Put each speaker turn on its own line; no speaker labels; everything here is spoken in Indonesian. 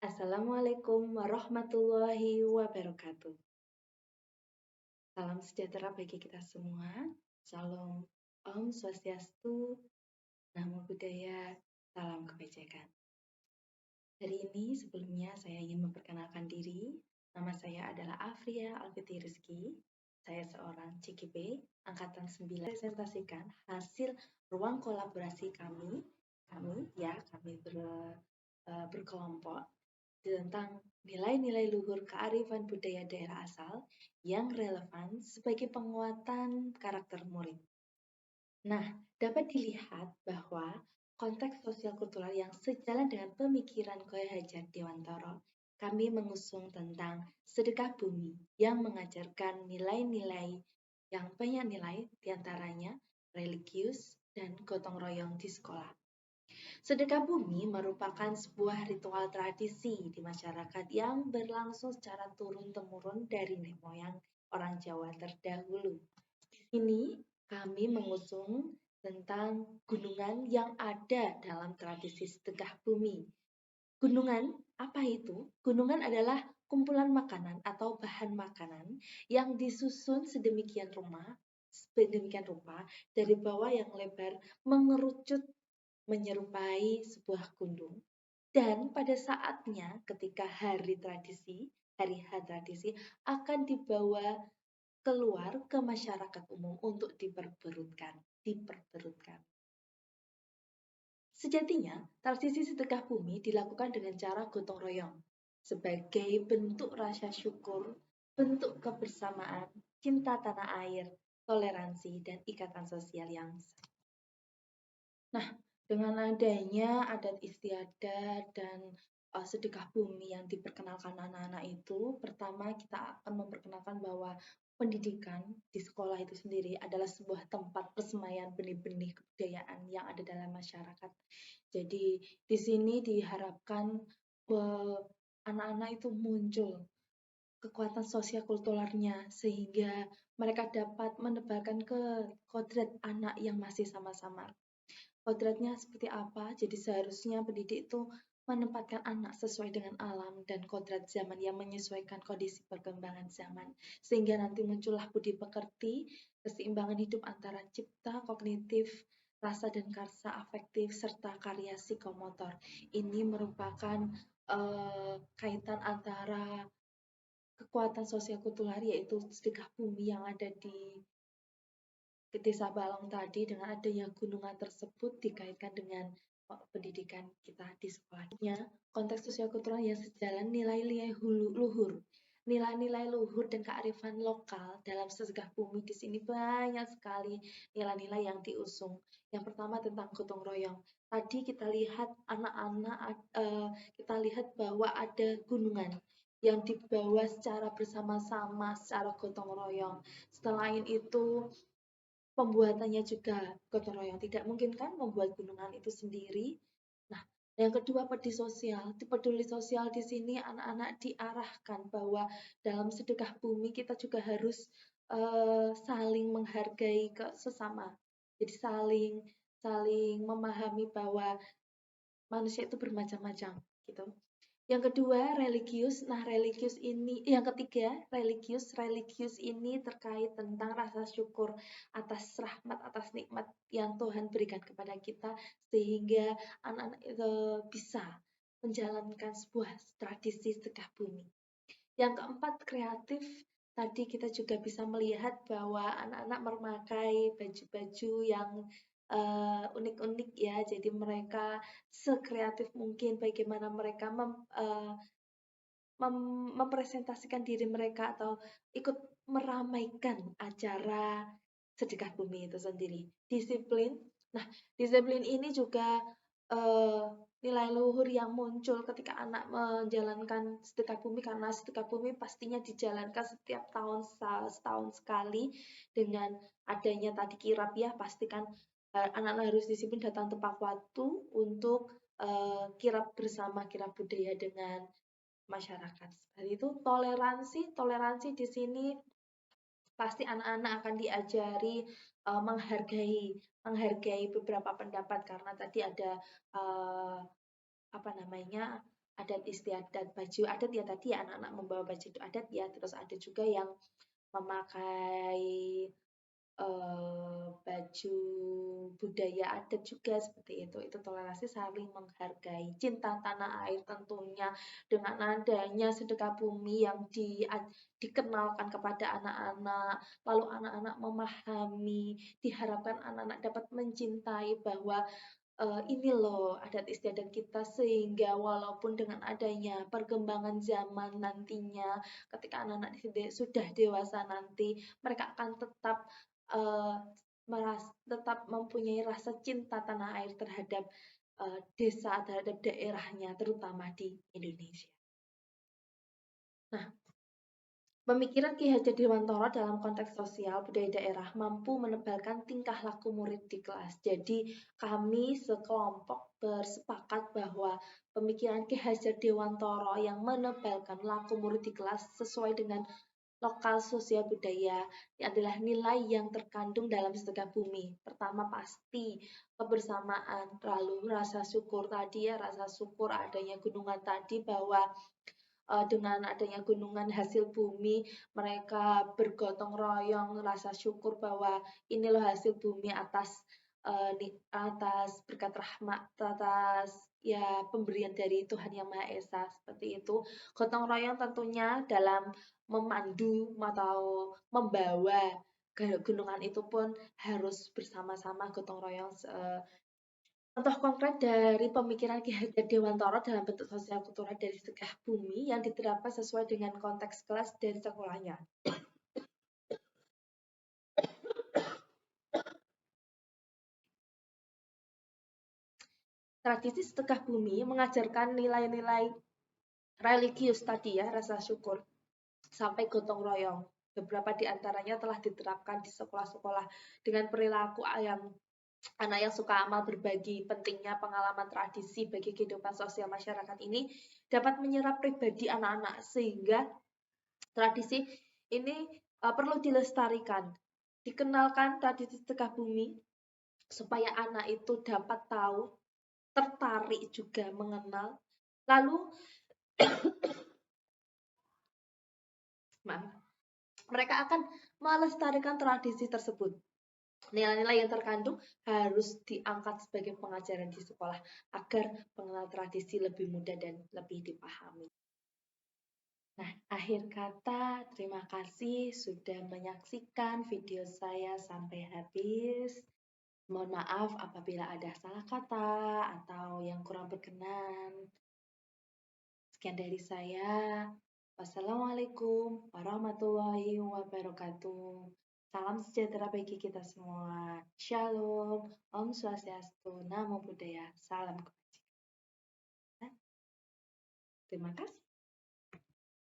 Assalamualaikum warahmatullahi wabarakatuh. Salam sejahtera bagi kita semua. Salam Om Swastiastu, Namo Buddhaya, salam kebajikan. Hari ini sebelumnya saya ingin memperkenalkan diri. Nama saya adalah Afria Alfiti Rizky. Saya seorang CGP Angkatan 9. Presentasikan hasil ruang kolaborasi kami berkelompok tentang nilai-nilai luhur kearifan budaya daerah asal yang relevan sebagai penguatan karakter murid. Nah, dapat dilihat bahwa konteks sosial kultural yang sejalan dengan pemikiran Koy Hajar Dewantoro, kami mengusung tentang sedekah bumi yang mengajarkan nilai-nilai yang banyak nilai, diantaranya religius dan gotong royong di sekolah. Sedekah bumi merupakan sebuah ritual tradisi di masyarakat yang berlangsung secara turun-temurun dari nenek moyang orang Jawa terdahulu. Ini kami mengusung tentang gunungan yang ada dalam tradisi sedekah bumi. Gunungan, apa itu? Gunungan adalah kumpulan makanan atau bahan makanan yang disusun sedemikian rupa dari bawah yang lebar mengerucut menyerupai sebuah gunung. Dan pada saatnya ketika hari H tradisi akan dibawa keluar ke masyarakat umum untuk diperberutkan. Sejatinya, tradisi sedekah bumi dilakukan dengan cara gotong royong sebagai bentuk rasa syukur, bentuk kebersamaan, cinta tanah air, toleransi, dan ikatan sosial yang sah. Nah, dengan adanya adat istiadat dan sedekah bumi yang diperkenalkan anak-anak itu, pertama kita akan memperkenalkan bahwa pendidikan di sekolah itu sendiri adalah sebuah tempat persemaian benih-benih kebudayaan yang ada dalam masyarakat. Jadi di sini diharapkan anak-anak itu muncul kekuatan sosial kulturalnya sehingga mereka dapat menebarkan ke kodrat anak yang masih sama-sama. Kodratnya seperti apa? Jadi seharusnya pendidik itu menempatkan anak sesuai dengan alam dan kodrat zaman yang menyesuaikan kondisi perkembangan zaman. Sehingga nanti muncullah budi pekerti, keseimbangan hidup antara cipta, kognitif, rasa dan karsa afektif, serta karya psikomotor. Ini merupakan kaitan antara kekuatan sosial kultural yaitu sedekah bumi yang ada di Desa Balong tadi dengan adanya gunungan tersebut dikaitkan dengan pendidikan kita di sekolahnya. Konteks sosial kultural yang sejalan nilai-nilai luhur. Nilai-nilai luhur dan kearifan lokal dalam sedekah bumi di sini banyak sekali nilai-nilai yang diusung. Yang pertama tentang gotong royong. Tadi kita lihat anak-anak, kita lihat bahwa ada gunungan yang dibawa secara bersama-sama, secara gotong royong. Selain itu, pembuatannya juga gotong royong. Tidak mungkin kan membuat gunungan itu sendiri. Nah, yang kedua peduli sosial di sini anak-anak diarahkan bahwa dalam sedekah bumi kita juga harus saling menghargai ke sesama. Jadi saling memahami bahwa manusia itu bermacam-macam gitu. Yang kedua, religius. Nah, yang ketiga, religius ini terkait tentang rasa syukur atas rahmat, atas nikmat yang Tuhan berikan kepada kita sehingga anak-anak itu bisa menjalankan sebuah tradisi sedekah bumi. Yang keempat, kreatif. Tadi kita juga bisa melihat bahwa anak-anak memakai baju-baju yang unik-unik ya. Jadi mereka sekreatif mungkin bagaimana mereka mempresentasikan diri mereka atau ikut meramaikan acara sedekah bumi itu sendiri. Disiplin. Nah, disiplin ini juga nilai luhur yang muncul ketika anak menjalankan sedekah bumi karena sedekah bumi pastinya dijalankan setiap tahun setahun sekali dengan adanya tadi kirap ya, pastikan anak-anak harus disiplin datang tepat waktu untuk kirap bersama, kirap budaya dengan masyarakat. Seperti itu toleransi di sini pasti anak-anak akan diajari menghargai beberapa pendapat karena tadi ada adat istiadat, baju adat ya tadi ya, anak-anak membawa baju adat ya, terus ada juga yang memakai baju budaya adat juga seperti itu toleransi saling menghargai, cinta tanah air tentunya dengan adanya sedekah bumi yang dikenalkan kepada anak-anak, lalu anak-anak memahami, diharapkan anak-anak dapat mencintai bahwa ini loh adat istiadat kita sehingga walaupun dengan adanya perkembangan zaman nantinya ketika anak-anak sudah dewasa nanti mereka akan tetap uh, tetap mempunyai rasa cinta tanah air terhadap desa terhadap daerahnya terutama di Indonesia. Nah, pemikiran Ki Hajar Dewantara dalam konteks sosial budaya daerah mampu menebalkan tingkah laku murid di kelas. Jadi kami sekelompok bersepakat bahwa pemikiran Ki Hajar Dewantara yang menebalkan laku murid di kelas sesuai dengan lokal sosial budaya adalah nilai yang terkandung dalam sedekah bumi. Pertama pasti kebersamaan, lalu rasa syukur tadi ya, rasa syukur adanya gunungan tadi bahwa dengan adanya gunungan hasil bumi, mereka bergotong royong, rasa syukur bahwa ini loh hasil bumi atas berkat rahmat, atas ya pemberian dari Tuhan Yang Maha Esa seperti itu. Gotong royong tentunya dalam memandu atau membawa gunungan itu pun harus bersama-sama gotong royong. Contoh konkret dari pemikiran Ki Hajar Dewantara dalam bentuk sosial kultural dari sedekah bumi yang diterapkan sesuai dengan konteks kelas dan sekolahnya. Tradisi sedekah bumi mengajarkan nilai-nilai religius tadi ya, rasa syukur, sampai gotong royong. Beberapa di antaranya telah diterapkan di sekolah-sekolah dengan perilaku yang anak yang suka amal berbagi, pentingnya pengalaman tradisi bagi kehidupan sosial masyarakat ini dapat menyerap pribadi anak-anak sehingga tradisi ini perlu dilestarikan. Dikenalkan tradisi sedekah bumi supaya anak itu dapat tahu, tertarik juga mengenal. Lalu mereka akan melestarikan tradisi tersebut. Nilai-nilai yang terkandung harus diangkat sebagai pengajaran di sekolah agar pengenalan tradisi lebih mudah dan lebih dipahami. Nah, akhir kata, terima kasih sudah menyaksikan video saya sampai habis. Mohon maaf apabila ada salah kata atau yang kurang berkenan. Sekian dari saya. Wassalamualaikum warahmatullahi wabarakatuh. Salam sejahtera bagi kita semua. Shalom, Om Swastiastu, Namo Buddhaya, salam kebajikan. Terima kasih.